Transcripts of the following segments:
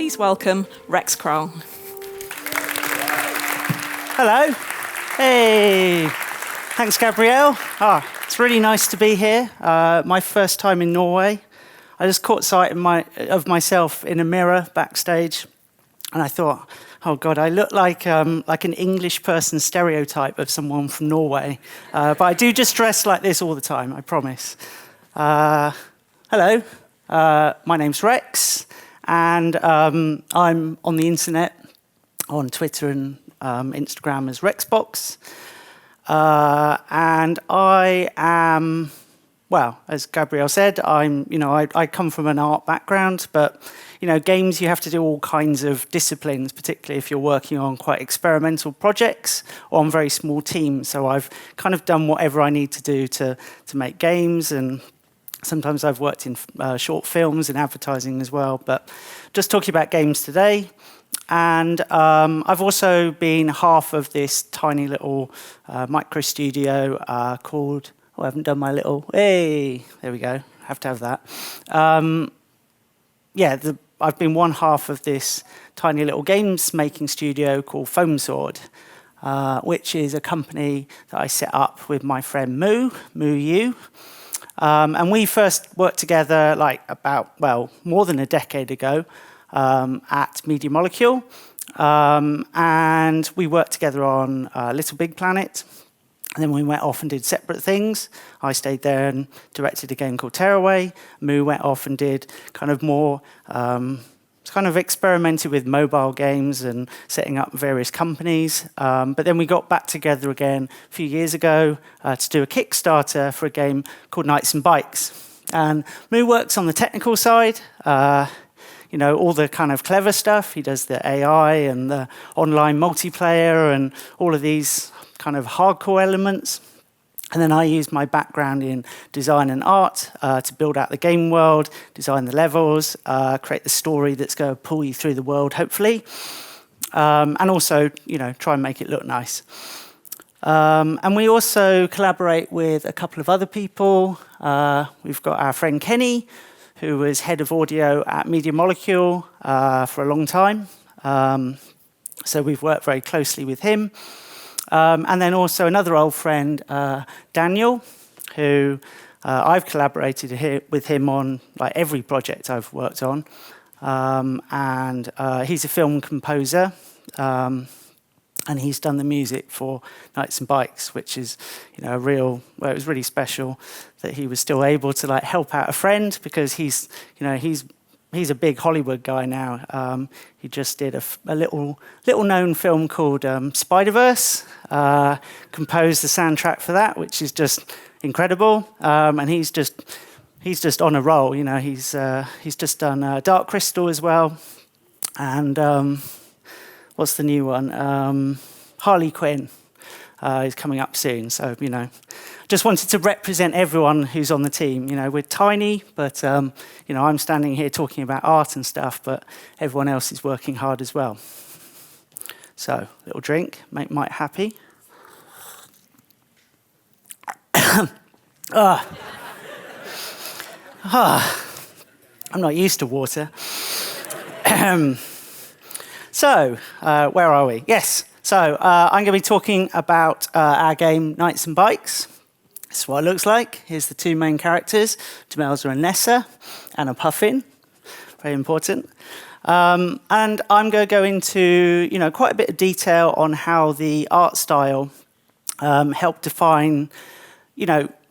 Please welcome Rex Crowle. Hello. Hey. Thanks, Gabrielle. It's really nice to be here. My first time in Norway. I just caught sight of myself in a mirror backstage, and I thought, oh God, I look like an English person stereotype of someone from Norway. But I do just dress like this all the time, I promise. Hello. My name's Rex, and I'm on the internet, on Twitter and Instagram as Rexbox. And I am, well, as Gabrielle said, I come from an art background, but games, you have to do all kinds of disciplines, particularly if you're working on quite experimental projects or on very small teams. So I've kind of done whatever I need to do to make games, and sometimes I've worked in short films and advertising as well. But just talking about games today. And I've also been half of this tiny little micro studio called, I haven't done my little, hey, there we go, have to have that. I've been one half of this tiny little games making studio called Foam Sword, which is a company that I set up with my friend Moo Yu. And we first worked together more than a decade ago. At Media Molecule, and we worked together on Little Big Planet, and then we went off and did separate things. I stayed there and directed a game called Tearaway. Moo went off and did kind of more, experimented with mobile games and setting up various companies. But then we got back together again a few years ago to do a Kickstarter for a game called Knights and Bikes. And Moo works on the technical side. All the kind of clever stuff. He does the AI and the online multiplayer and all of these kind of hardcore elements. And then I use my background in design and art to build out the game world, design the levels, create the story that's going to pull you through the world, hopefully. And also, try and make it look nice. And we also collaborate with a couple of other people. We've got our friend Kenny, who was head of audio at Media Molecule for a long time. So we've worked very closely with him. And then also another old friend, Daniel, who I've collaborated with him on every project I've worked on. And he's a film composer. And he's done the music for Knights and Bikes, which is, it was really special that he was still able to help out a friend, because he's a big Hollywood guy now. He just did a little known film called Spider-Verse, composed the soundtrack for that, which is just incredible. And he's just on a roll. He's just done Dark Crystal as well, and. What's the new one? Harley Quinn is coming up soon. So, just wanted to represent everyone who's on the team. We're tiny, but, I'm standing here talking about art and stuff, but everyone else is working hard as well. So, little drink, make Mike happy. I'm not used to water. So, where are we? Yes. So, I'm going to be talking about our game, Knights and Bikes. This is what it looks like. Here's the two main characters, Demelza and Nessa, and a puffin. Very important. And I'm going to go into, quite a bit of detail on how the art style helped define,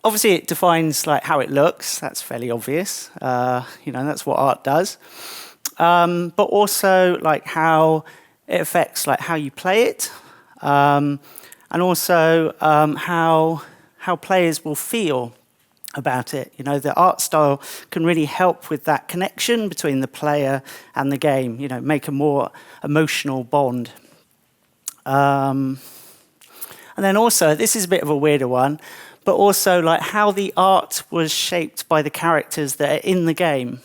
obviously it defines how it looks. That's fairly obvious. That's what art does. But also how it affects how you play it, and also how players will feel about it. The art style can really help with that connection between the player and the game. Make a more emotional bond. And then also, this is a bit of a weirder one, but also how the art was shaped by the characters that are in the game.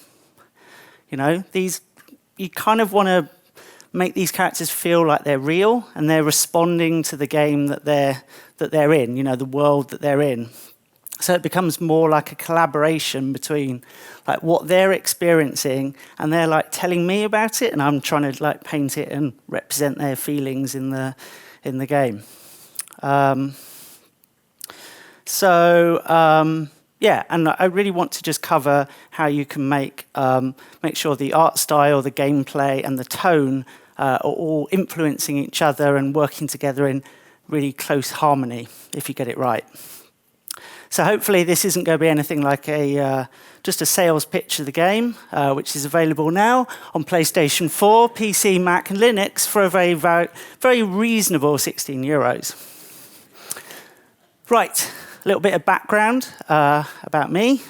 You kind of want to make these characters feel like they're real and they're responding to the game that they're in, the world that they're in. So it becomes more like a collaboration between like what they're experiencing, and they're like telling me about it, and I'm trying to like paint it and represent their feelings in the game. Yeah, and I really want to just cover how you can make sure the art style, the gameplay, and the tone are all influencing each other and working together in really close harmony, if you get it right. So hopefully this isn't going to be anything like just a sales pitch of the game, which is available now on PlayStation 4, PC, Mac, and Linux for a very reasonable €16. Right, a little bit of background about me.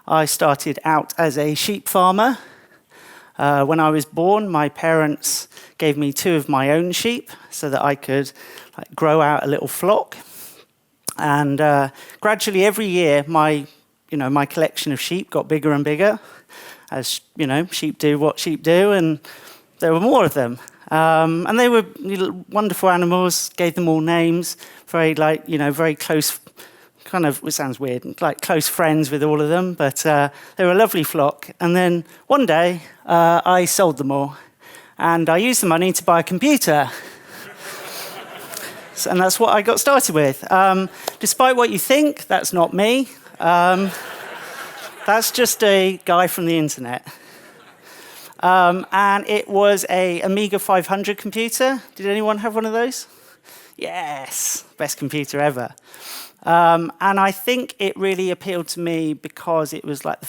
I started out as a sheep farmer. When I was born, my parents gave me 2 of my own sheep so that I could grow out a little flock. And gradually, every year, my collection of sheep got bigger and bigger, as sheep do what sheep do, and there were more of them. And they were wonderful animals. Gave them all names. Very close. Kind of, it sounds weird, like close friends with all of them. But they were a lovely flock. And then one day, I sold them all, and I used the money to buy a computer. And that's what I got started with. Despite what you think, that's not me. That's just a guy from the internet. And it was a Amiga 500 computer. Did anyone have one of those? Yes, best computer ever. And I think it really appealed to me because it was like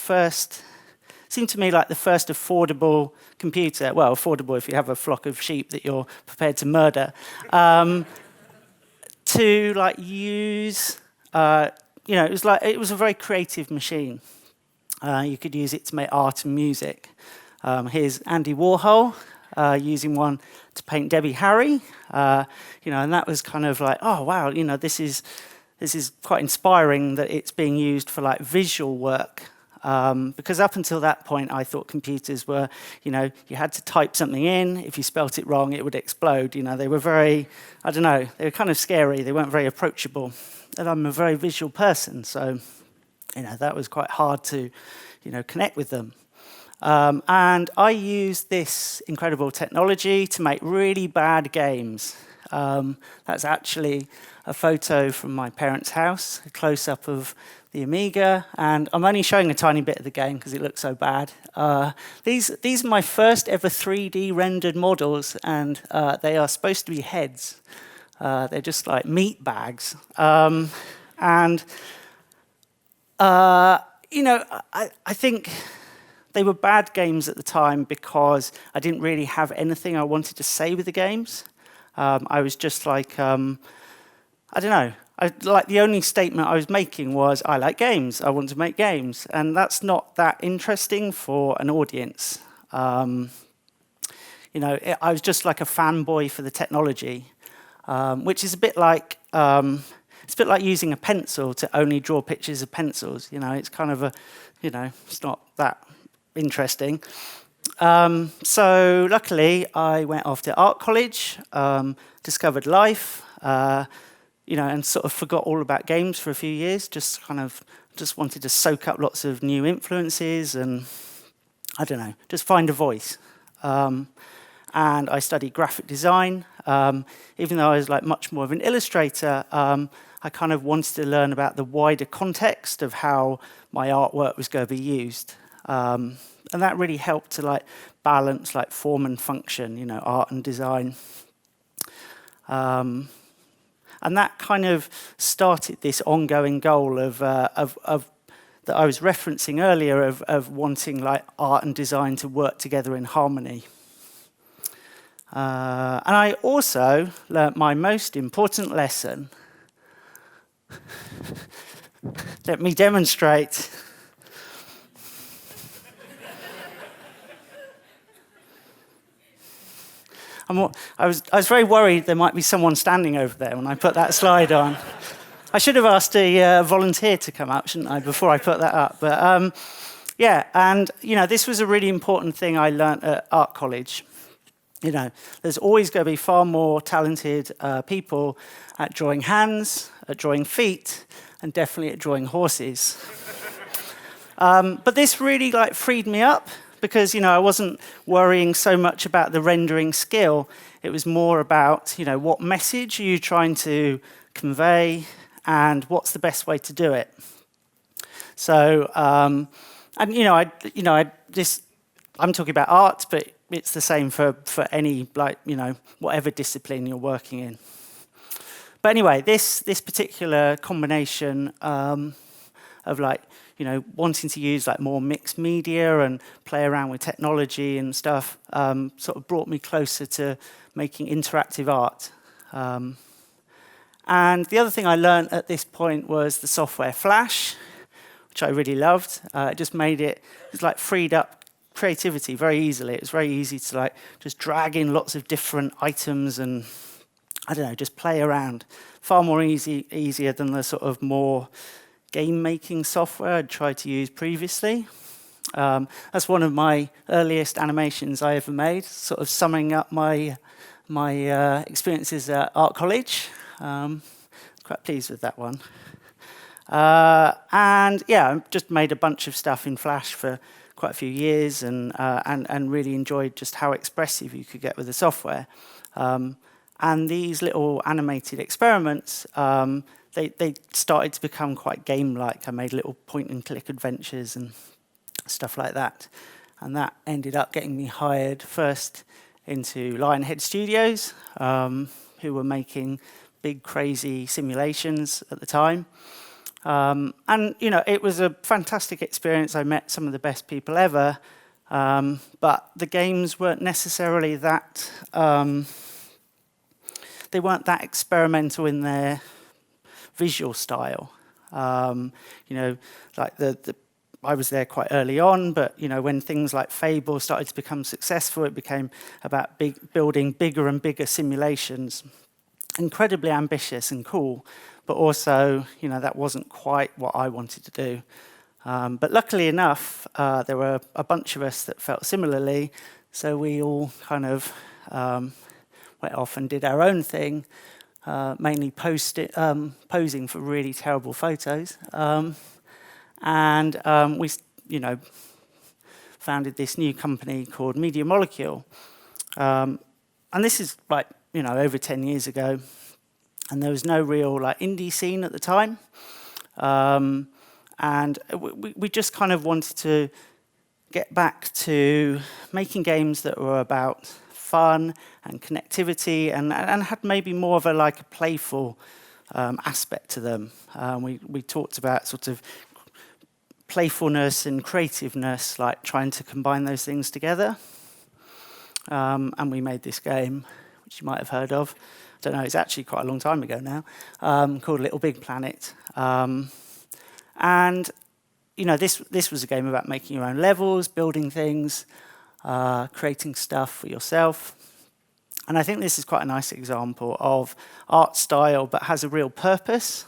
seemed to me like the first affordable computer. Well, affordable if you have a flock of sheep that you're prepared to murder. To use, it was a very creative machine. You could use it to make art and music. Here's Andy Warhol using one to paint Debbie Harry, and that was kind of like, oh wow, this is quite inspiring that it's being used for like visual work. Because up until that point, I thought computers were, you had to type something in. If you spelt it wrong, it would explode. They were very, they were kind of scary. They weren't very approachable. And I'm a very visual person, so, that was quite hard to, connect with them. And I used this incredible technology to make really bad games. That's actually a photo from my parents' house, a close-up of the Amiga, and I'm only showing a tiny bit of the game because it looks so bad. These are my first ever 3D rendered models, and they are supposed to be heads. They're just like meat bags. I think they were bad games at the time because I didn't really have anything I wanted to say with the games. I was just like, the only statement I was making was, I like games, I want to make games. And that's not that interesting for an audience. I was just like a fanboy for the technology, which is a bit like, using a pencil to only draw pictures of pencils. It's kind of it's not that interesting. So luckily, I went off to art college, discovered life, and sort of forgot all about games for a few years. Just wanted to soak up lots of new influences and just find a voice. And I studied graphic design. Even though I was like much more of an illustrator, I kind of wanted to learn about the wider context of how my artwork was going to be used. And that really helped to balance form and function, art and design. And that kind of started this ongoing goal of that I was referencing earlier of wanting art and design to work together in harmony. And I also learnt my most important lesson. Let me demonstrate. I was very worried there might be someone standing over there when I put that slide on. I should have asked a volunteer to come up, shouldn't I, before I put that up? But this was a really important thing I learnt at art college. There's always going to be far more talented people at drawing hands, at drawing feet, and definitely at drawing horses. But this really freed me up because I wasn't worrying so much about the rendering skill. It was more about what message are you trying to convey and what's the best way to do it. So and I'm talking about art, but it's the same for any whatever discipline you're working in. But anyway, this particular combination of wanting to use more mixed media and play around with technology and stuff sort of brought me closer to making interactive art. And the other thing I learned at this point was the software Flash, which I really loved. It just made it freed up creativity very easily. It was very easy to just drag in lots of different items and just play around. Far more easier than the sort of more game-making software I'd tried to use previously. That's one of my earliest animations I ever made, sort of summing up my experiences at art college. Quite pleased with that one. And yeah, I just made a bunch of stuff in Flash for quite a few years and really enjoyed just how expressive you could get with the software. And these little animated experiments, they started to become quite game-like. I made little point-and-click adventures and stuff like that. And that ended up getting me hired first into Lionhead Studios, who were making big, crazy simulations at the time. And, it was a fantastic experience. I met some of the best people ever. But the games weren't necessarily that... they weren't that experimental in their visual style. I was there quite early on, but when things like Fable started to become successful, it became about building bigger and bigger simulations. Incredibly ambitious and cool, but also, that wasn't quite what I wanted to do. But luckily enough, there were a bunch of us that felt similarly, so we all kind of went off and did our own thing. Mainly posing for really terrible photos. And we, founded this new company called Media Molecule. And this is over 10 years ago. And there was no real indie scene at the time. And we just kind of wanted to get back to making games that were about fun and connectivity and had maybe more of a playful aspect to them. We talked about sort of playfulness and creativeness, trying to combine those things together. And we made this game, which you might have heard of. I don't know, it's actually quite a long time ago now, called Little Big Planet. And this was a game about making your own levels, building things, creating stuff for yourself. And I think this is quite a nice example of art style, but has a real purpose,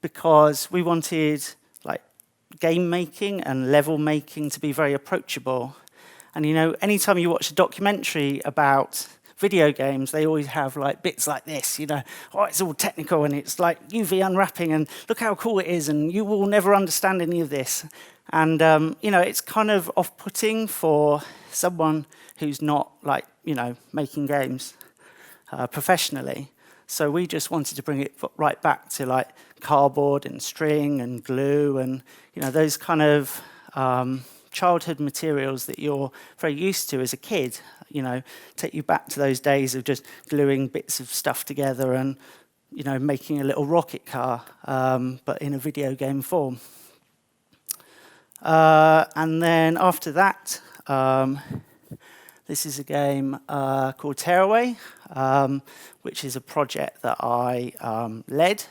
because we wanted game making and level making to be very approachable. And anytime you watch a documentary about video games, they always have bits like this, it's all technical and it's UV unwrapping and look how cool it is and you will never understand any of this. And, it's kind of off-putting for someone who's not making games professionally. So we just wanted to bring it right back to cardboard and string and glue and, those kind of childhood materials that you're very used to as a kid. Take you back to those days of just gluing bits of stuff together and, making a little rocket car, but in a video game form. And then after that, this is a game called Tearaway, which is a project that I led.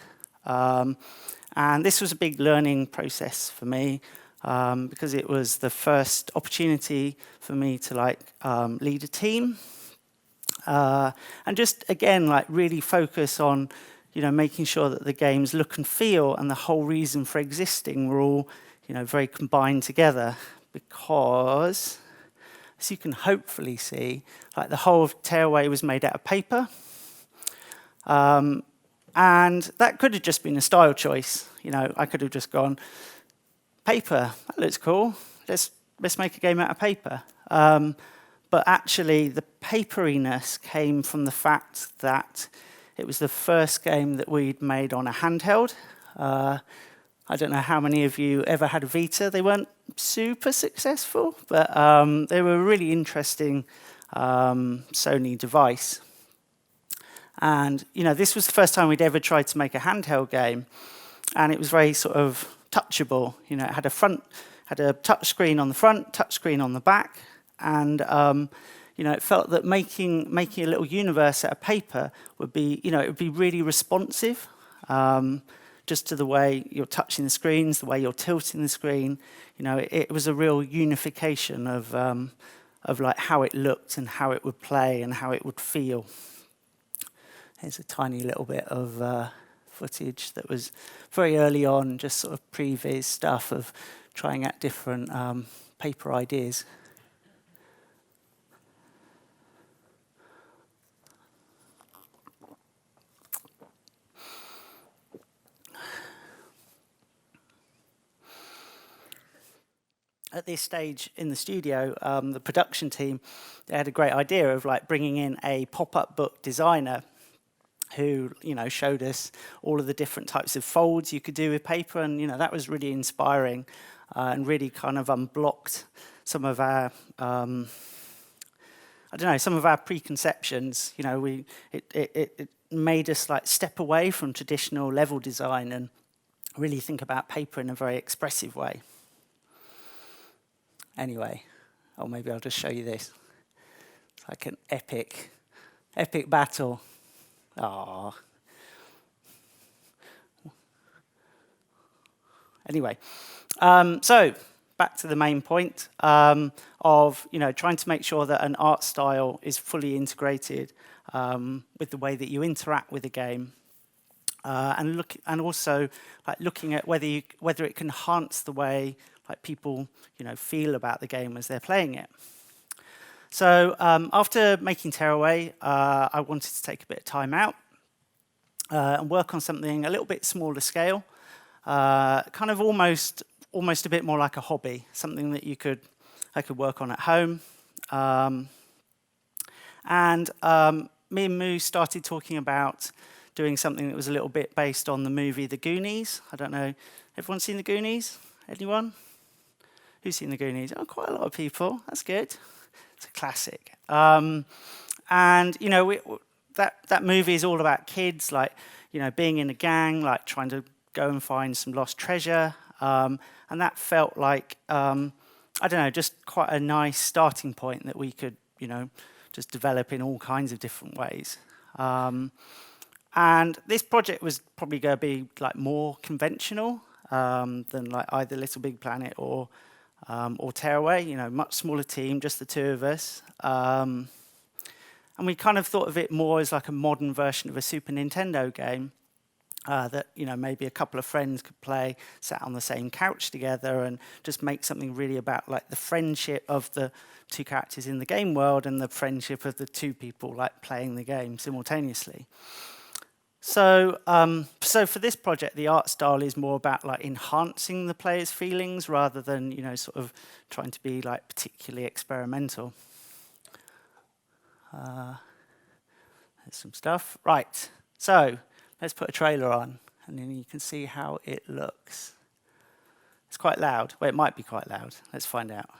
And this was a big learning process for me, because it was the first opportunity for me to lead a team. And just, again, really focus on, making sure that the game's look and feel and the whole reason for existing were all, very combined together. Because, as you can hopefully see, the whole of Tearaway was made out of paper. And that could have just been a style choice. You know, I could have just gone, paper, that looks cool. Let's make a game out of paper. But actually, the paperiness came from the fact that it was the first game that we'd made on a handheld. I don't know how many of you ever had a Vita. They weren't super successful, but they were a really interesting Sony device. And you know, this was the first time we'd ever tried to make a handheld game, and it was very sort of touchable. You know, it had a touch screen on the front, touch screen on the back, and you know, it felt that making a little universe out of paper would be, you know, it would be really responsive. Just to the way you're touching the screens, the way you're tilting the screen, you know, it was a real unification of like how it looked and how it would play and how it would feel. Here's a tiny little bit of footage that was very early on, just sort of pre-viz stuff of trying out different paper ideas. At this stage in the studio, the production team, they had a great idea of like bringing in a pop-up book designer who, you know, showed us all of the different types of folds you could do with paper, and you know, that was really inspiring and really kind of unblocked some of our some of our preconceptions. You know, it made us like step away from traditional level design and really think about paper in a very expressive way. Anyway, or maybe I'll just show you this. It's like an epic battle. Ah. Anyway, so back to the main point of, you know, trying to make sure that an art style is fully integrated with the way that you interact with the game, and also like looking at whether it can enhance the way like people, you know, feel about the game as they're playing it. So after making Tearaway, I wanted to take a bit of time out and work on something a little bit smaller scale, kind of almost a bit more like a hobby, something that I could work on at home. And me and Moo started talking about doing something that was a little bit based on the movie The Goonies. I don't know, everyone seen The Goonies? Anyone? Who's seen The Goonies? Oh, quite a lot of people. That's good. It's a classic. And you know, that movie is all about kids, like, you know, being in a gang, like trying to go and find some lost treasure. And that felt like, I don't know, just quite a nice starting point that we could, you know, just develop in all kinds of different ways. And this project was probably going to be like more conventional than like either Little Big Planet or Tearaway, you know, much smaller team, just the two of us. And we kind of thought of it more as like a modern version of a Super Nintendo game that, you know, maybe a couple of friends could play, sat on the same couch together and just make something really about like the friendship of the two characters in the game world and the friendship of the two people like playing the game simultaneously. So, so for this project, the art style is more about like enhancing the player's feelings rather than, you know, sort of trying to be like particularly experimental. There's some stuff. Right, so let's put a trailer on and then you can see how it looks. It's quite loud. Well, it might be quite loud. Let's find out.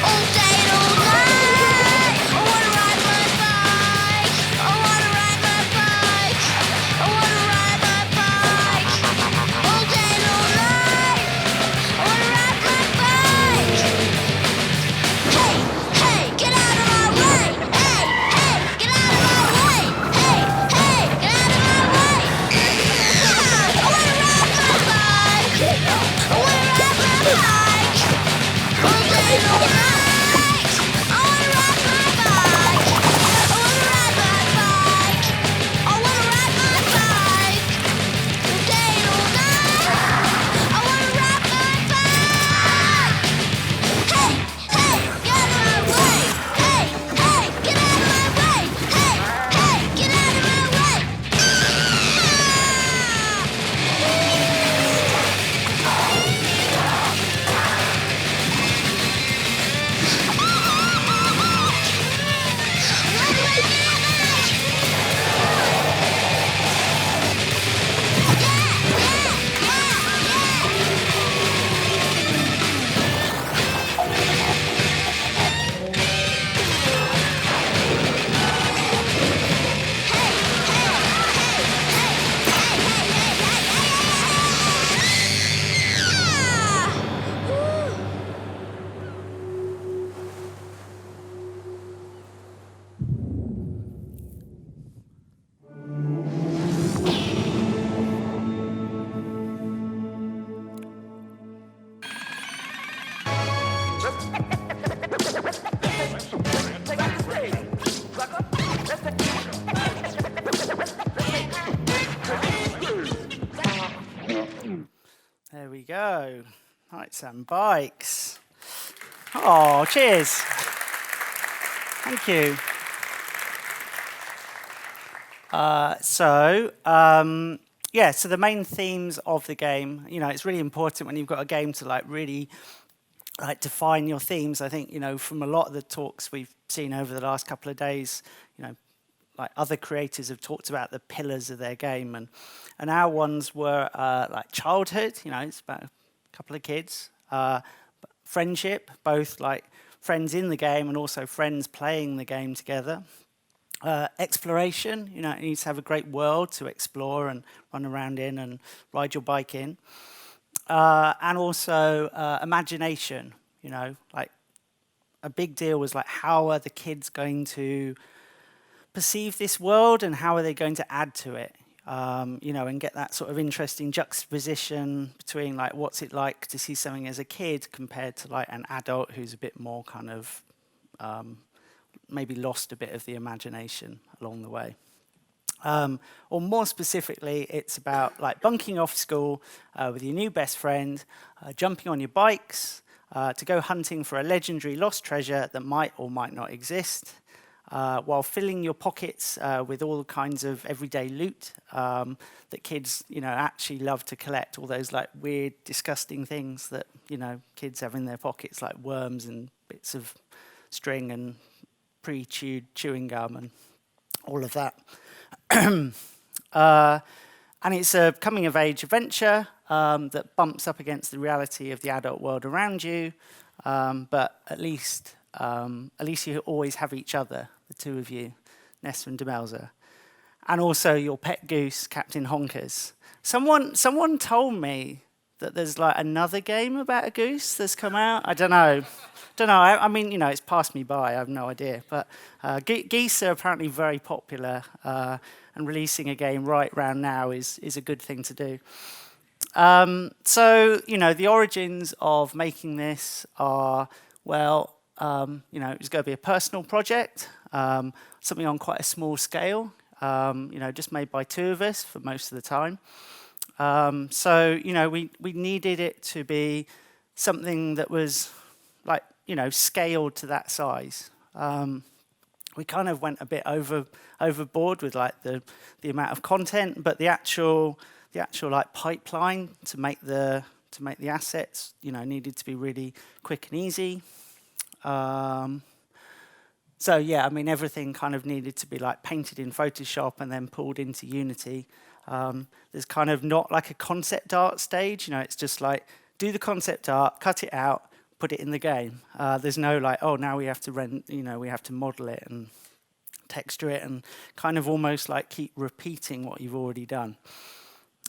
All day and all night. I wanna There we go. Knights and bikes. Oh, cheers. Thank you. So the main themes of the game, it's really important when you've got a game to like really like define your themes. I think, from a lot of the talks we've seen over the last couple of days, like other creators have talked about the pillars of their game, and our ones were like childhood, it's about a couple of kids, friendship, both like friends in the game and also friends playing the game together. Exploration, it needs to have a great world to explore and run around in and ride your bike in. And also imagination, like a big deal was like, how are the kids going to perceive this world and how are they going to add to it? And get that sort of interesting juxtaposition between like what's it like to see something as a kid compared to like an adult who's a bit more kind of maybe lost a bit of the imagination along the way. Or more specifically, it's about like bunking off school with your new best friend, jumping on your bikes to go hunting for a legendary lost treasure that might or might not exist, while filling your pockets with all kinds of everyday loot that kids, actually love to collect. All those like weird, disgusting things that, kids have in their pockets, like worms and bits of string and pre-chewed chewing gum and all of that. And it's a coming-of-age adventure that bumps up against the reality of the adult world around you, but at least you always have each other, the two of you, Nessa and Demelza, and also your pet goose, Captain Honkers. Someone told me that there's like another game about a goose that's come out. I don't know. I mean, it's passed me by. I have no idea. But geese are apparently very popular, and releasing a game right round now is a good thing to do. The origins of making this are, well, it was going to be a personal project, something on quite a small scale, just made by two of us for most of the time. We needed it to be something that was like, scaled to that size. We kind of went a bit overboard with like the amount of content, but the actual like pipeline to make the assets, needed to be really quick and easy. Everything kind of needed to be like painted in Photoshop and then pulled into Unity. There's kind of not like a concept art stage, it's just like do the concept art, cut it out, put it in the game. There's no like, oh, now we have to we have to model it and texture it and kind of almost like keep repeating what you've already done.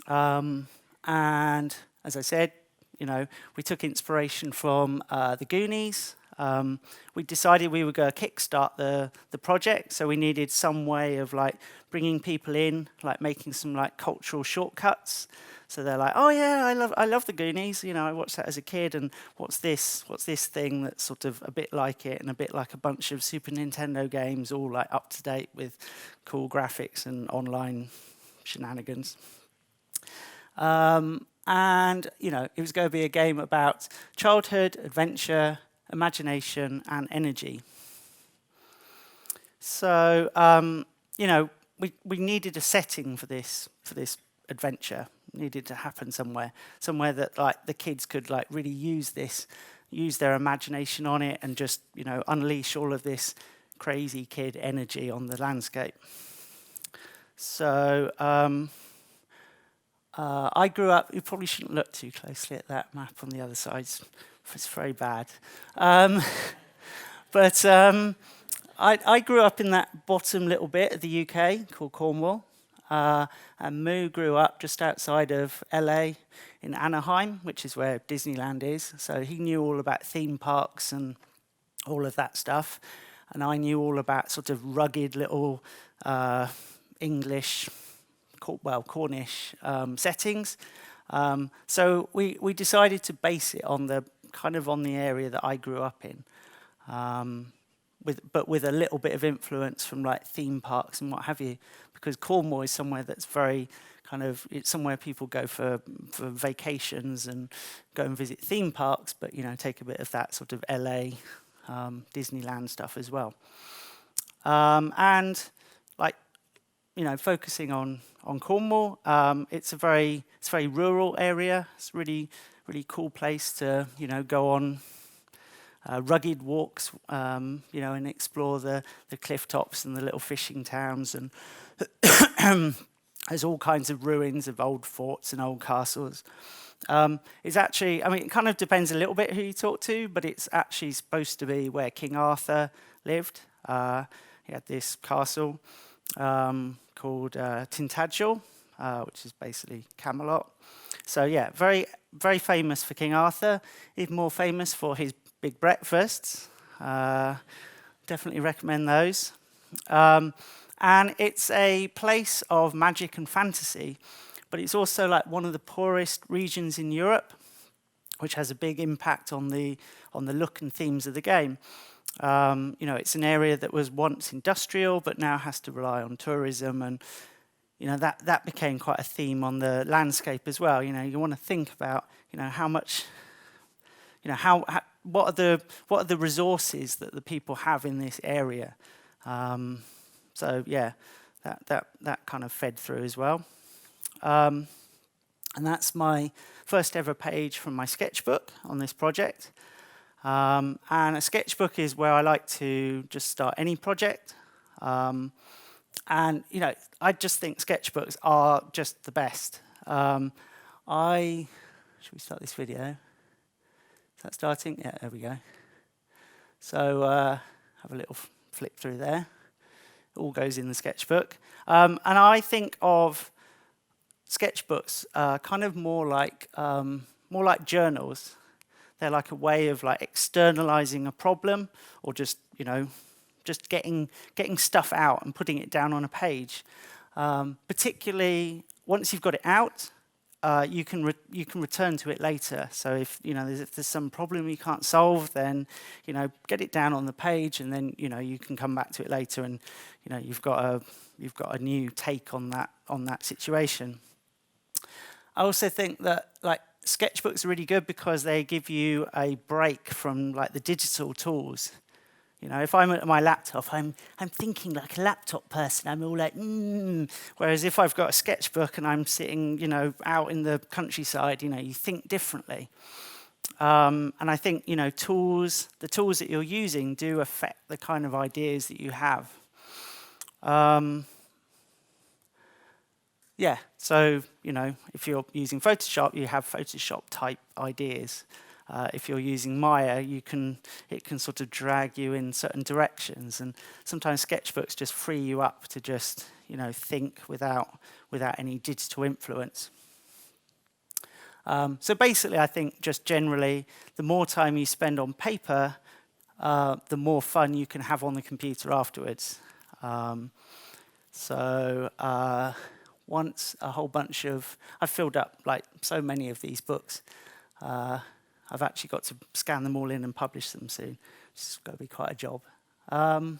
And as I said, we took inspiration from the Goonies. We decided we were going to kickstart the project, so we needed some way of like bringing people in, like making some like cultural shortcuts. So they're like, oh yeah, I love the Goonies. I watched that as a kid, and what's this thing that's sort of a bit like it and a bit like a bunch of Super Nintendo games, all like up to date with cool graphics and online shenanigans. It was going to be a game about childhood, adventure, imagination, and energy. So, we needed a setting for this adventure. It needed to happen somewhere that like the kids could like really use their imagination on it, and just unleash all of this crazy kid energy on the landscape. So. I grew up, you probably shouldn't look too closely at that map on the other side, it's very bad. I grew up in that bottom little bit of the UK called Cornwall, and Moo grew up just outside of LA in Anaheim, which is where Disneyland is, so he knew all about theme parks and all of that stuff, and I knew all about sort of rugged little English, Cornish settings. So we decided to base it on the kind of on the area that I grew up in, but with a little bit of influence from like theme parks and what have you, because Cornwall is somewhere that's very kind of, it's somewhere people go for vacations and go and visit theme parks, but take a bit of that sort of LA Disneyland stuff as well. And like focusing on Cornwall, it's a very rural area. It's a really cool place to go on rugged walks, and explore the cliff tops and the little fishing towns, and there's all kinds of ruins of old forts and old castles. It's actually, it kind of depends a little bit who you talk to, but it's actually supposed to be where King Arthur lived. He had this castle called Tintagel, which is basically Camelot. So yeah, very, very famous for King Arthur, even more famous for his big breakfasts. Definitely recommend those. And it's a place of magic and fantasy, but it's also like one of the poorest regions in Europe, which has a big impact on the look and themes of the game. It's an area that was once industrial, but now has to rely on tourism, and that became quite a theme on the landscape as well. You want to think about how much, what are the resources that the people have in this area. So yeah, that kind of fed through as well. And that's my first ever page from my sketchbook on this project. And a sketchbook is where I like to just start any project. And I just think sketchbooks are just the best. Should we start this video? Is that starting? Yeah, there we go. So have a little flip through there. It all goes in the sketchbook. And I think of sketchbooks kind of more like journals. They're like a way of like externalizing a problem, or just getting stuff out and putting it down on a page. Particularly once you've got it out, you can return to it later. So if there's some problem you can't solve, then get it down on the page, and then you can come back to it later, and you've got a new take on that situation. I also think that like sketchbooks are really good because they give you a break from like the digital tools. If I'm at my laptop, I'm thinking like a laptop person. I'm all like, Whereas if I've got a sketchbook and I'm sitting, out in the countryside, you think differently. And I think, the tools that you're using do affect the kind of ideas that you have. Yeah, so, if you're using Photoshop, you have Photoshop-type ideas. If you're using Maya, it can sort of drag you in certain directions. And sometimes sketchbooks just free you up to just, think without any digital influence. So basically, I think just generally, the more time you spend on paper, the more fun you can have on the computer afterwards. Once a whole bunch of, I've filled up like so many of these books. I've actually got to scan them all in and publish them soon. It's going to be quite a job. And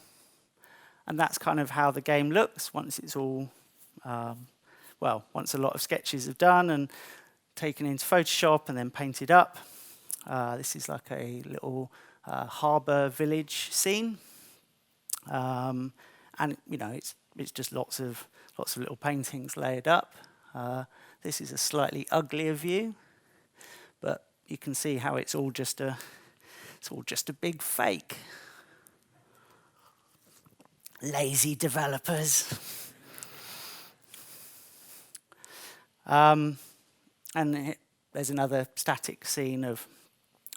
that's kind of how the game looks once it's all, once a lot of sketches are done and taken into Photoshop and then painted up. This is like a little harbour village scene. And, it's just lots of little paintings layered up. This is a slightly uglier view, but you can see how it's all just a big fake. Lazy developers. There's another static scene of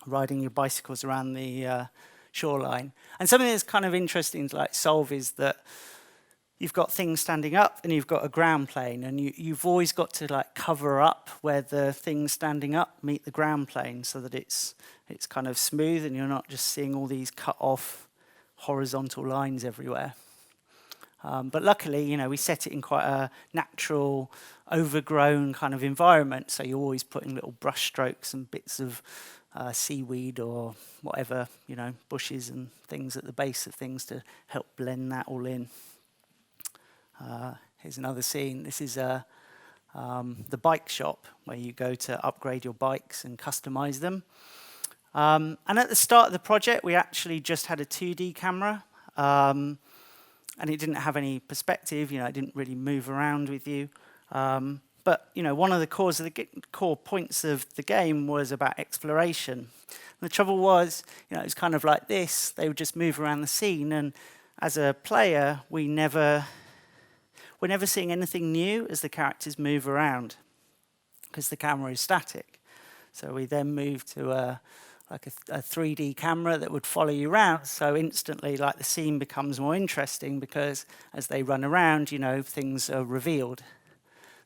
riding your bicycles around the shoreline. And something that's kind of interesting to like solve is that you've got things standing up and you've got a ground plane, and you've always got to like cover up where the things standing up meet the ground plane so that it's kind of smooth and you're not just seeing all these cut off horizontal lines everywhere. But luckily, we set it in quite a natural, overgrown kind of environment, so you're always putting little brush strokes and bits of seaweed or whatever, bushes and things at the base of things to help blend that all in. Here's another scene. This is the bike shop where you go to upgrade your bikes and customize them. And at the start of the project, we actually just had a 2D camera, and it didn't have any perspective. It didn't really move around with you. But one of the core points of the game was about exploration. And the trouble was, it was kind of like this. They would just move around the scene, and as a player, we're never seeing anything new as the characters move around because the camera is static. So we then moved to a 3D camera that would follow you around. So instantly, the scene becomes more interesting because as they run around, things are revealed.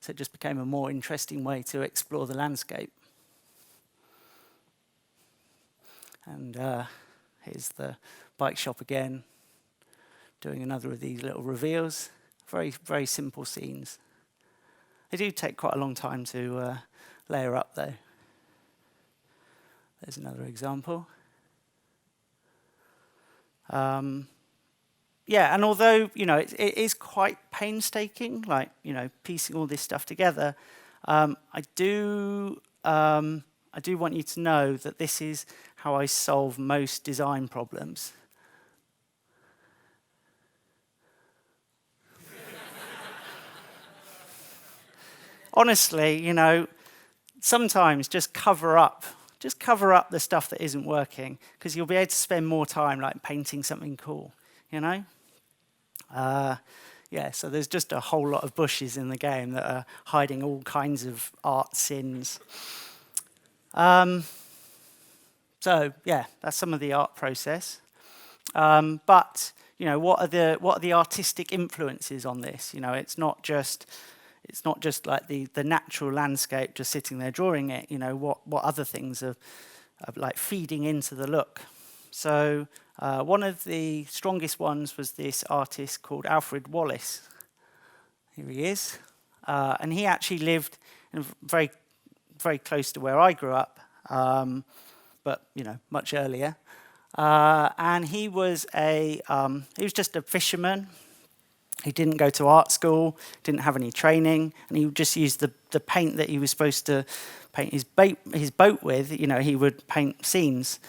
So it just became a more interesting way to explore the landscape. And here's the bike shop again, doing another of these little reveals. Very, very simple scenes. They do take quite a long time to layer up, though. There's another example. Yeah, and although, it is quite painstaking, piecing all this stuff together, I do want you to know that this is how I solve most design problems. Honestly, sometimes just cover up the stuff that isn't working, because you'll be able to spend more time painting something cool, Yeah, so there's just a whole lot of bushes in the game that are hiding all kinds of art sins. So yeah, that's some of the art process. But what are the artistic influences on this? It's not just like the natural landscape just sitting there drawing it. What other things are feeding into the look? So one of the strongest ones was this artist called Alfred Wallace. Here he is. And he actually lived very, very close to where I grew up, but much earlier. And he was just a fisherman. He didn't go to art school, didn't have any training, and he would just use the paint that he was supposed to paint his boat with. He would paint scenes.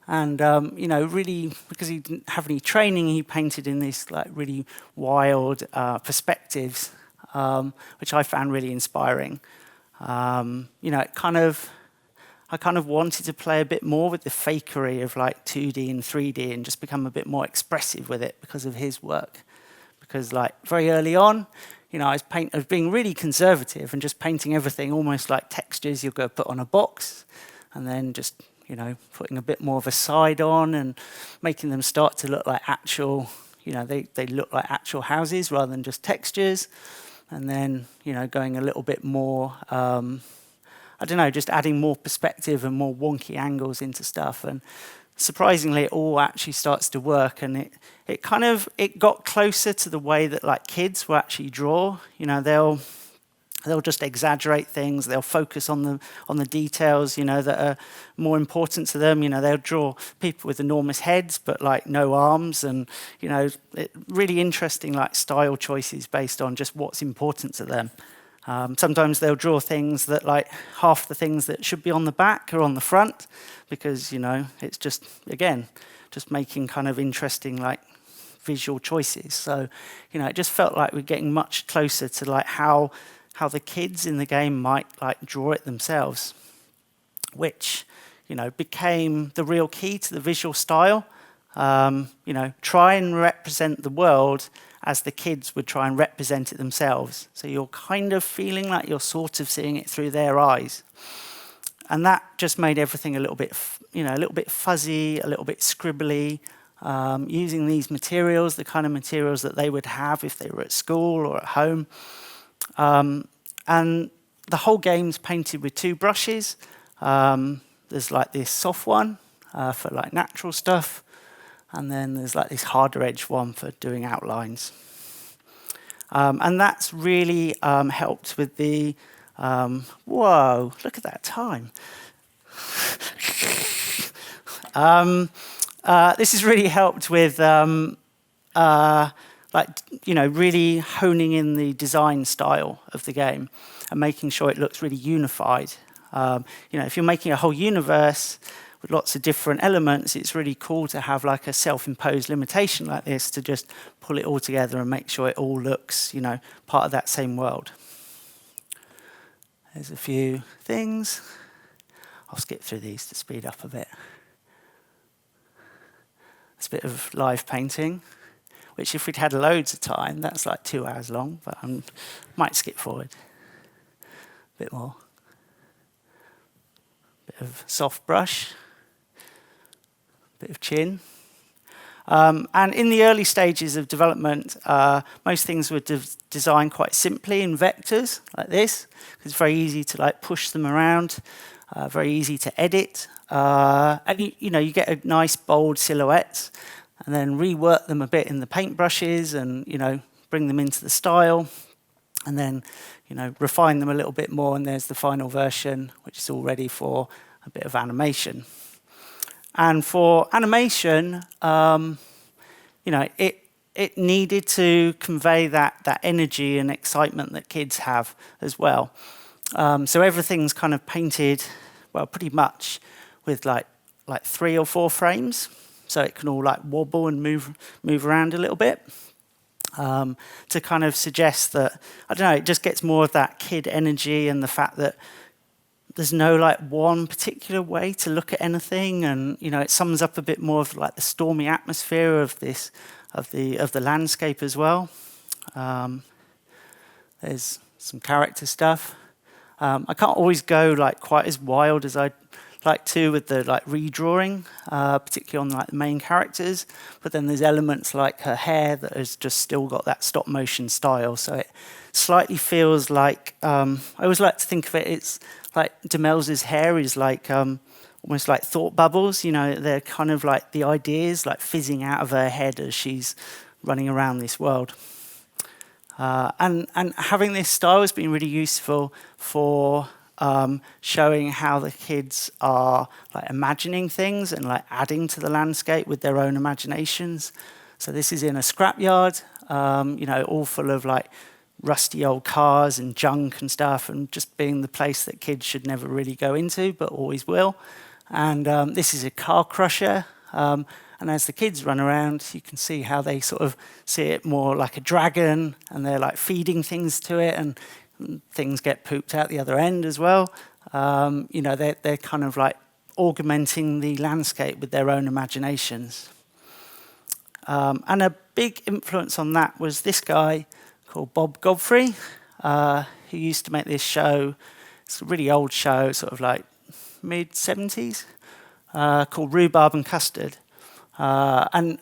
And, really, because he didn't have any training, he painted in these really wild perspectives, which I found really inspiring. I kind of wanted to play a bit more with the fakery of 2D and 3D and just become a bit more expressive with it because of his work. Because very early on, I was being really conservative and just painting everything almost like textures you're going to put on a box, and then just putting a bit more of a side on and making them start to look like actual, they look like actual houses rather than just textures, and then going a little bit more. Just adding more perspective and more wonky angles into stuff, and surprisingly, it all actually starts to work, and it got closer to the way that kids will actually draw. They'll just exaggerate things. They'll focus on the details, that are more important to them. They'll draw people with enormous heads, but no arms, and really interesting style choices based on just what's important to them. Sometimes they'll draw things that half the things that should be on the back are on the front, because it's just making kind of interesting visual choices. So it just felt like we're getting much closer to how the kids in the game might draw it themselves, which became the real key to the visual style. Try and represent the world as the kids would try and represent it themselves. So you're kind of feeling like you're sort of seeing it through their eyes. And that just made everything a little bit fuzzy, a little bit scribbly, using these materials, the kind of materials that they would have if they were at school or at home. And the whole game's painted with 2 brushes. There's this soft one for natural stuff, and then there's this harder edge one for doing outlines. And that's really helped with the, whoa, look at that time. This has really helped with really honing in the design style of the game and making sure it looks really unified. If you're making a whole universe with lots of different elements, it's really cool to have like a self-imposed limitation like this to just pull it all together and make sure it all looks, part of that same world. There's a few things. I'll skip through these to speed up a bit. It's a bit of live painting, which if we'd had loads of time, that's like 2 hours long, but I might skip forward a bit more. Bit of soft brush, bit of chin. And in the early stages of development, most things were designed quite simply in vectors like this. It's very easy to push them around, very easy to edit. And you get a nice bold silhouettes, and then rework them a bit in the paintbrushes, and bring them into the style, and then refine them a little bit more. And there's the final version, which is all ready for a bit of animation. And for animation, it needed to convey that energy and excitement that kids have as well. So everything's kind of painted, well, pretty much with like 3 or 4 frames, so it can all wobble and move around a little bit. To kind of suggest that, I don't know, it just gets more of that kid energy and the fact that there's no one particular way to look at anything, and it sums up a bit more of the stormy atmosphere of the landscape as well. There's some character stuff. I can't always go quite as wild as I'd like to with the redrawing, particularly on the main characters. But then there's elements like her hair that has just still got that stop motion style. So it slightly feels like I always like to think of it. It's like Demels's hair is almost like thought bubbles. They're kind of like the ideas fizzing out of her head as she's running around this world. And having this style has been really useful for showing how the kids are imagining things and adding to the landscape with their own imaginations. So this is in a scrapyard, all full of rusty old cars and junk and stuff, and just being the place that kids should never really go into, but always will. And this is a car crusher. And as the kids run around, you can see how they sort of see it more like a dragon, and they're feeding things to it, and things get pooped out the other end as well. They're kind of augmenting the landscape with their own imaginations. And a big influence on that was this guy called Bob Godfrey, who used to make this show. It's a really old show, sort of mid-70s, called Rhubarb and Custard. I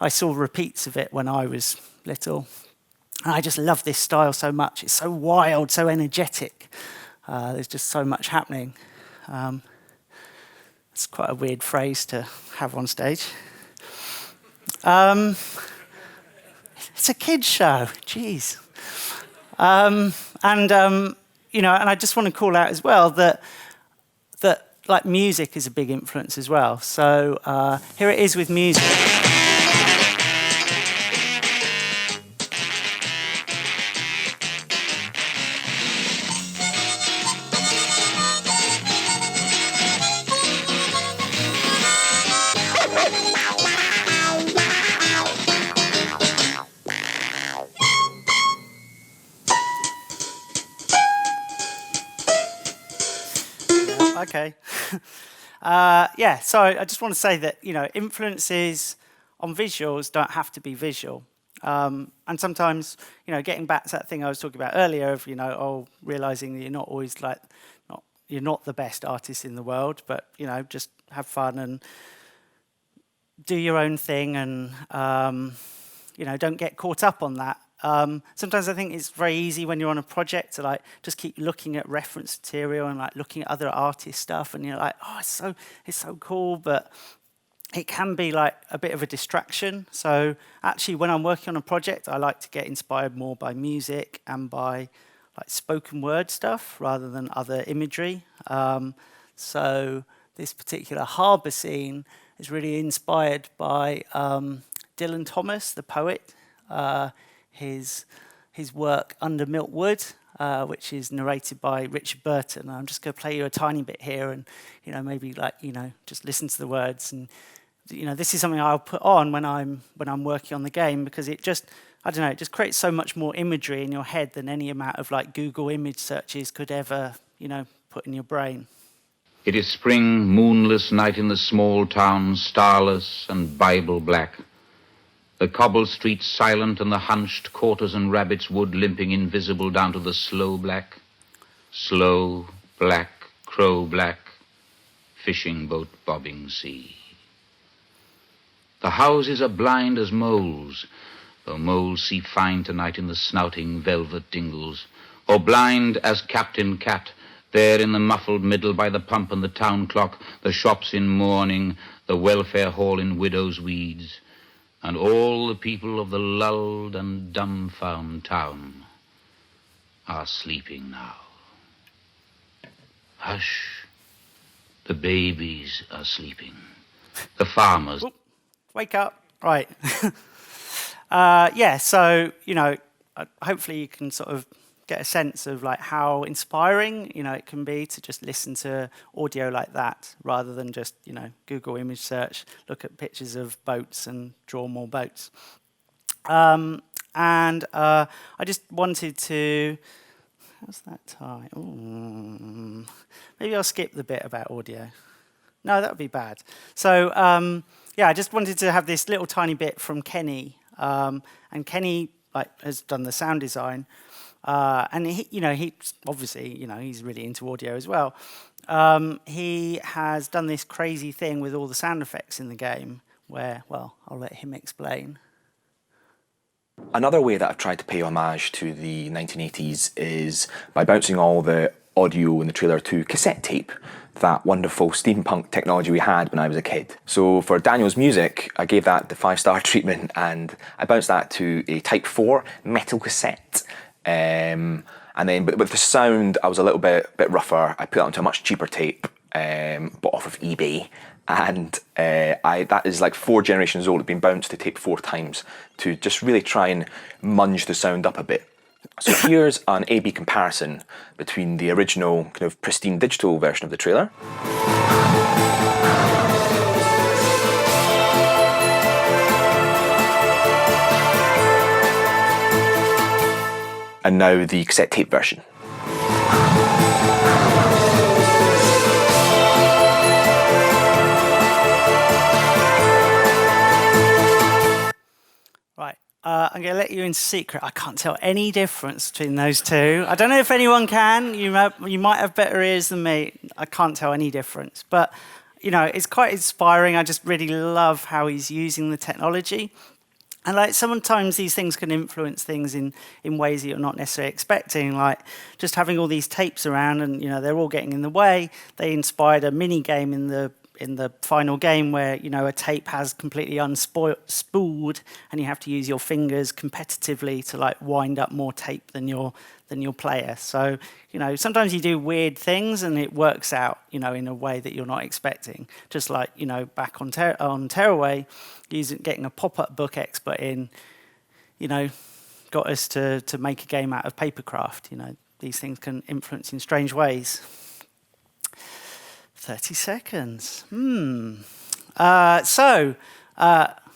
saw repeats of it when I was little. And I just love this style so much. It's so wild, so energetic. There's just so much happening. It's quite a weird phrase to have on stage. It's a kids' show, jeez. And I just want to call out as well that music is a big influence as well. So here it is with music. Okay. So I just want to say that, influences on visuals don't have to be visual. And sometimes, getting back to that thing I was talking about earlier of, realizing that you're not always you're not the best artist in the world, but, just have fun and do your own thing, and, don't get caught up on that. Sometimes I think it's very easy when you're on a project to just keep looking at reference material and looking at other artist stuff, and you're oh, it's so cool, but it can be a bit of a distraction. So actually, when I'm working on a project, I like to get inspired more by music and by spoken word stuff rather than other imagery. So this particular harbour scene is really inspired by Dylan Thomas, the poet, his work Under Milk Wood, which is narrated by Richard Burton. I'm just going to play you a tiny bit here, and maybe just listen to the words. And this is something I'll put on when I'm working on the game, because it just it just creates so much more imagery in your head than any amount of Google image searches could ever put in your brain. It is spring, moonless night in the small town, starless and Bible black. The cobble streets silent and the hunched quarters and rabbits wood limping invisible down to the slow black, crow black, fishing boat bobbing sea. The houses are blind as moles, though moles see fine tonight in the snouting velvet dingles, or blind as Captain Cat, there in the muffled middle by the pump and the town clock, the shops in mourning, the welfare hall in widow's weeds, and all the people of the lulled and dumbfound town are sleeping now. Hush, the babies are sleeping. The farmers... Oop, wake up. Right. So, hopefully you can sort of get a sense of how inspiring it can be to just listen to audio like that, rather than just Google image search, look at pictures of boats and draw more boats. And I just wanted to, how's that tie? Ooh, maybe I'll skip the bit about audio. No, that would be bad. So I just wanted to have this little tiny bit from Kenny, and Kenny has done the sound design. And he obviously, he's really into audio as well. He has done this crazy thing with all the sound effects in the game where, well, I'll let him explain. Another way that I've tried to pay homage to the 1980s is by bouncing all the audio in the trailer to cassette tape, that wonderful steampunk technology we had when I was a kid. So for Daniel's music, I gave that the 5-star treatment, and I bounced that to a Type 4 metal cassette. And then, but with the sound, I was a little bit rougher. I put it onto a much cheaper tape, bought off of eBay, and that is 4 generations old. It's been bounced to tape 4 times to just really try and munge the sound up a bit. So here's an A/B comparison between the original kind of pristine digital version of the trailer and now the cassette tape version. Right, I'm going to let you into secret. I can't tell any difference between those two. I don't know if anyone can. You might have better ears than me. I can't tell any difference. But, it's quite inspiring. I just really love how he's using the technology. And sometimes these things can influence things in ways that you're not necessarily expecting, just having all these tapes around and they're all getting in the way. They inspired a mini game in the final game where a tape has completely unspooled and you have to use your fingers competitively to wind up more tape than your player. So sometimes you do weird things and it works out in a way that you're not expecting. Just back on Tearaway, getting a pop-up book expert in got us to make a game out of papercraft. These things can influence in strange ways. 30 seconds.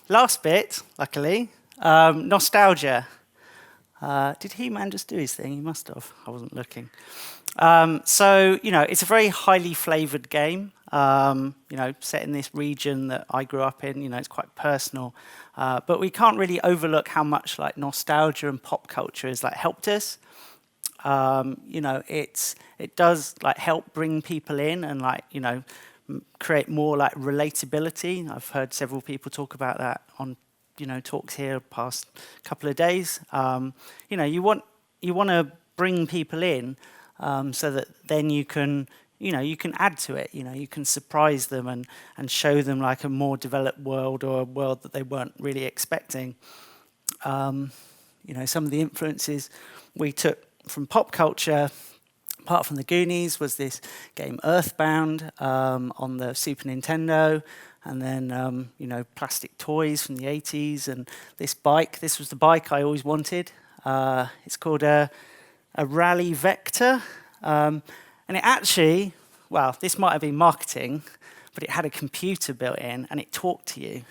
Last bit, luckily, nostalgia. Did He-Man just do his thing? He must have. I wasn't looking. It's a very highly flavoured game, set in this region that I grew up in. It's quite personal. But we can't really overlook how much nostalgia and pop culture has helped us. It does help bring people in and create more relatability. I've heard several people talk about that on talks here past couple of days. You want to bring people in so that then you can add to it. You can surprise them and show them a more developed world or a world that they weren't really expecting. Some of the influences we took from pop culture apart from the Goonies, was this game Earthbound on the Super Nintendo, and then plastic toys from the 80s, and this bike. This was the bike I always wanted. It's called a Rally Vector, and it actually, well, this might have been marketing, but it had a computer built in, and it talked to you.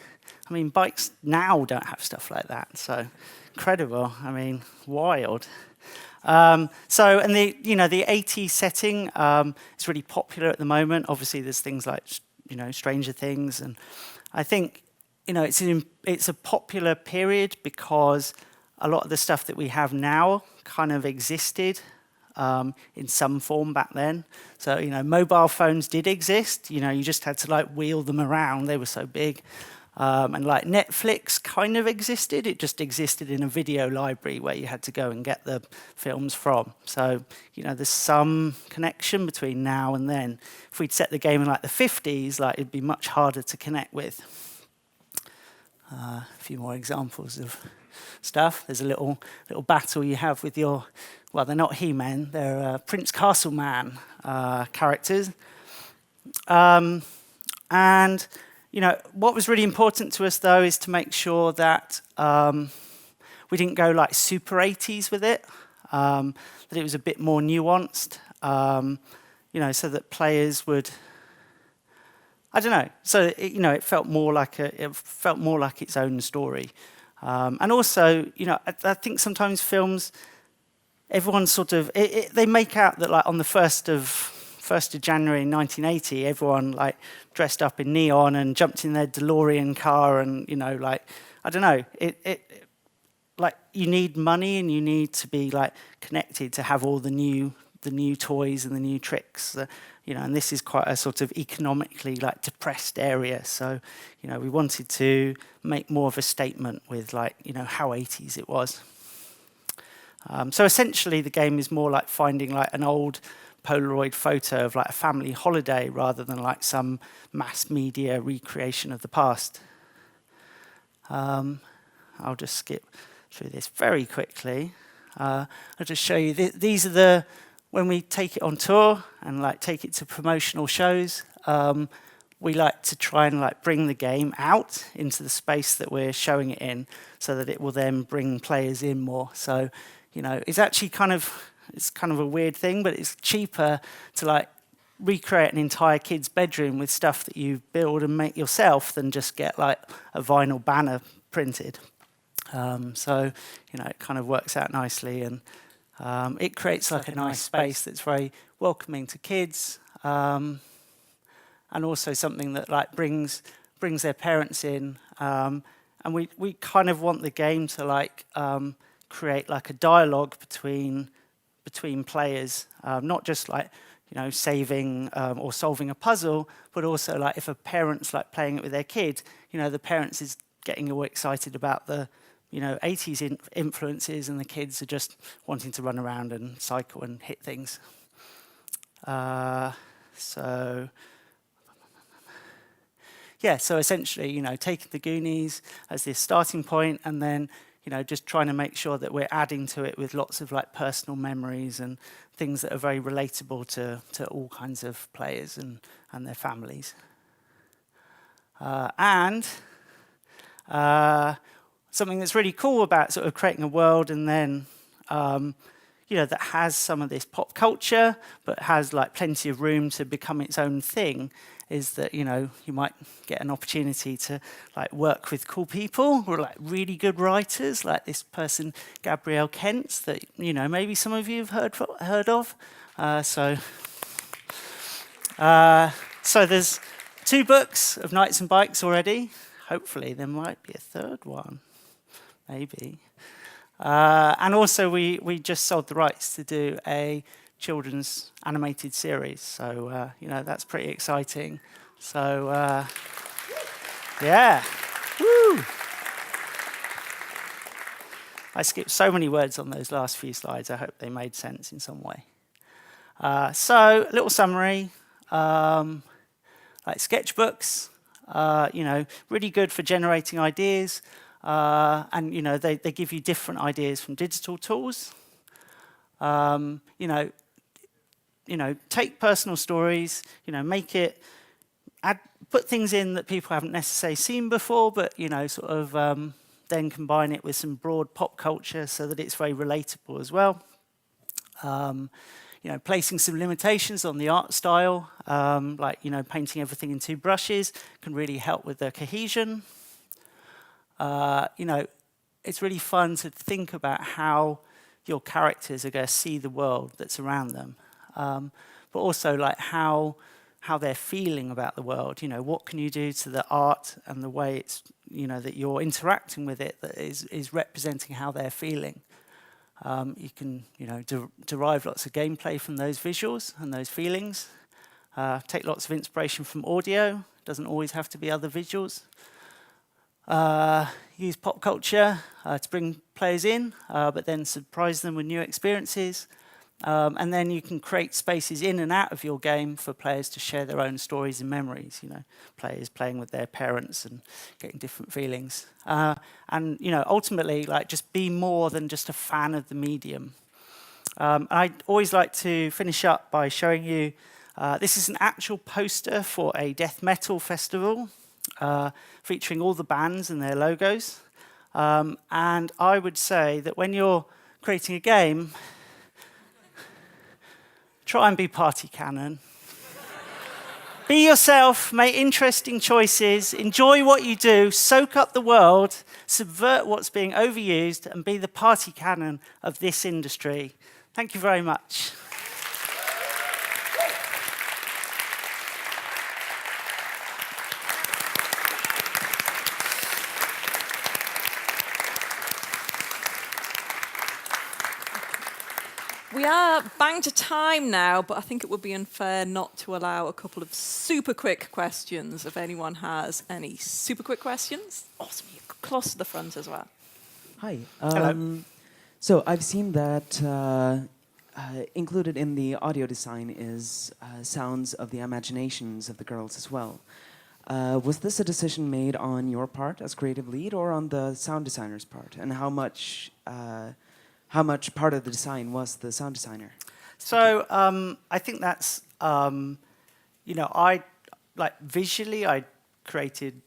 I mean, bikes now don't have stuff like that, so incredible. I mean, wild. And the 80s setting is really popular at the moment. Obviously, there's things like Stranger Things, and I think it's a popular period because a lot of the stuff that we have now kind of existed in some form back then. So mobile phones did exist. You just had to wheel them around. They were so big. And Netflix kind of existed. It just existed in a video library where you had to go and get the films from. So, there's some connection between now and then. If we'd set the game in the 50s, it'd be much harder to connect with. A few more examples of stuff. There's a little battle you have with your, well, they're not He-Men, they're Prince Castleman characters. And what was really important to us, though, is to make sure that we didn't go super 80s with it, that it was a bit more nuanced, so that players would, I don't know, so it felt more like its own story, and also, I think sometimes films, everyone sort of they make out that on the 1st of January 1980, everyone dressed up in neon and jumped in their DeLorean car, and I don't know, you need money and you need to be connected to have all the new toys and the new tricks, and this is quite a sort of economically depressed area, so we wanted to make more of a statement with how 80s it was. So essentially the game is more like finding an old Polaroid photo of a family holiday rather than some mass media recreation of the past. I'll just skip through this very quickly. I'll just show you, these are when we take it on tour and take it to promotional shows, we like to try and bring the game out into the space that we're showing it in so that it will then bring players in more. So, it's actually it's kind of a weird thing, but it's cheaper to recreate an entire kid's bedroom with stuff that you build and make yourself than just get a vinyl banner printed. So it kind of works out nicely, and it creates a nice space that's very welcoming to kids, and also something that brings their parents in, and we kind of want the game to create a dialogue between players, not just saving or solving a puzzle, but also if a parent's playing it with their kid, the parents is getting all excited about the 80s influences, and the kids are just wanting to run around and cycle and hit things. So essentially, taking the Goonies as this starting point, and then just trying to make sure that we're adding to it with lots of personal memories and things that are very relatable to all kinds of players and their families. And something that's really cool about sort of creating a world and then that has some of this pop culture but has plenty of room to become its own thing is that you might get an opportunity to work with cool people who are really good writers, like this person Gabrielle Kentz that maybe some of you have heard of. So there's 2 books of Knights and Bikes already. Hopefully there might be a 3rd one, maybe. And also we just sold the rights to do a children's animated series, so that's pretty exciting. So yeah, woo! I skipped so many words on those last few slides. I hope they made sense in some way. So a little summary, sketchbooks, really good for generating ideas, and they give you different ideas from digital tools. take personal stories, make it, put things in that people haven't necessarily seen before, but, sort of then combine it with some broad pop culture so that it's very relatable as well. Placing some limitations on the art style, like, painting everything in 2 brushes can really help with the cohesion. It's really fun to think about how your characters are going to see the world that's around them, but also like how they're feeling about the world. What can you do to the art and the way it's, that you're interacting with it that is representing how they're feeling. You can, derive lots of gameplay from those visuals and those feelings. Take lots of inspiration from audio. Doesn't always have to be other visuals. Use pop culture to bring players in, but then surprise them with new experiences. And then you can create spaces in and out of your game for players to share their own stories and memories. Players playing with their parents and getting different feelings. And ultimately, like, just be more than just a fan of the medium. I always like to finish up by showing you. This is an actual poster for a death metal festival, featuring all the bands and their logos. And I would say that when you're creating a game, try and be party canon. Be yourself, make interesting choices, enjoy what you do, soak up the world, subvert what's being overused, and be the party canon of this industry. Thank you very much. We are bang to time now, but I think it would be unfair not to allow a couple of super quick questions if anyone has any super quick questions. Awesome, you're close to the front as well. Hi. Hello. So I've seen that included in the audio design is sounds of the imaginations of the girls as well. Was this a decision made on your part as creative lead or on the sound designer's part? And how much part of the design was the sound designer? So I think that's, I visually I created,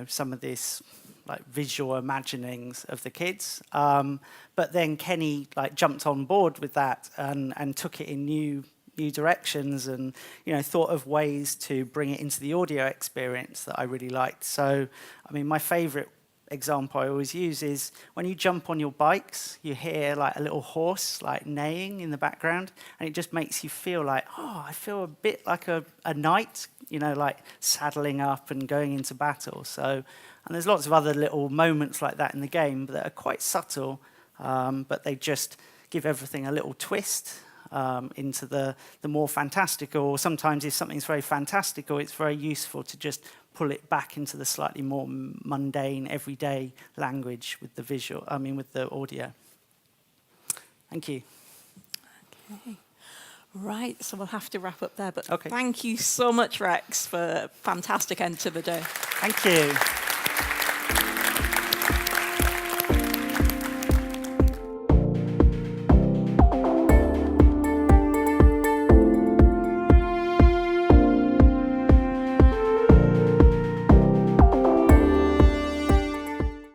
some of this like visual imaginings of the kids. But then Kenny jumped on board with that and took it in new directions and, thought of ways to bring it into the audio experience that I really liked. So, I mean, my favorite example I always use is when you jump on your bikes, you hear like a little horse like neighing in the background, and it just makes you feel like, oh, I feel a bit like a knight, like saddling up and going into battle. So, and there's lots of other little moments like that in the game that are quite subtle, but they just give everything a little twist into the more fantastical. Sometimes if something's very fantastical, it's very useful to just pull it back into the slightly more mundane, everyday language with the with the audio. Thank you. Okay. Right, so we'll have to wrap up there, but Okay. Thank you so much, Rex, for a fantastic end to the day. Thank you.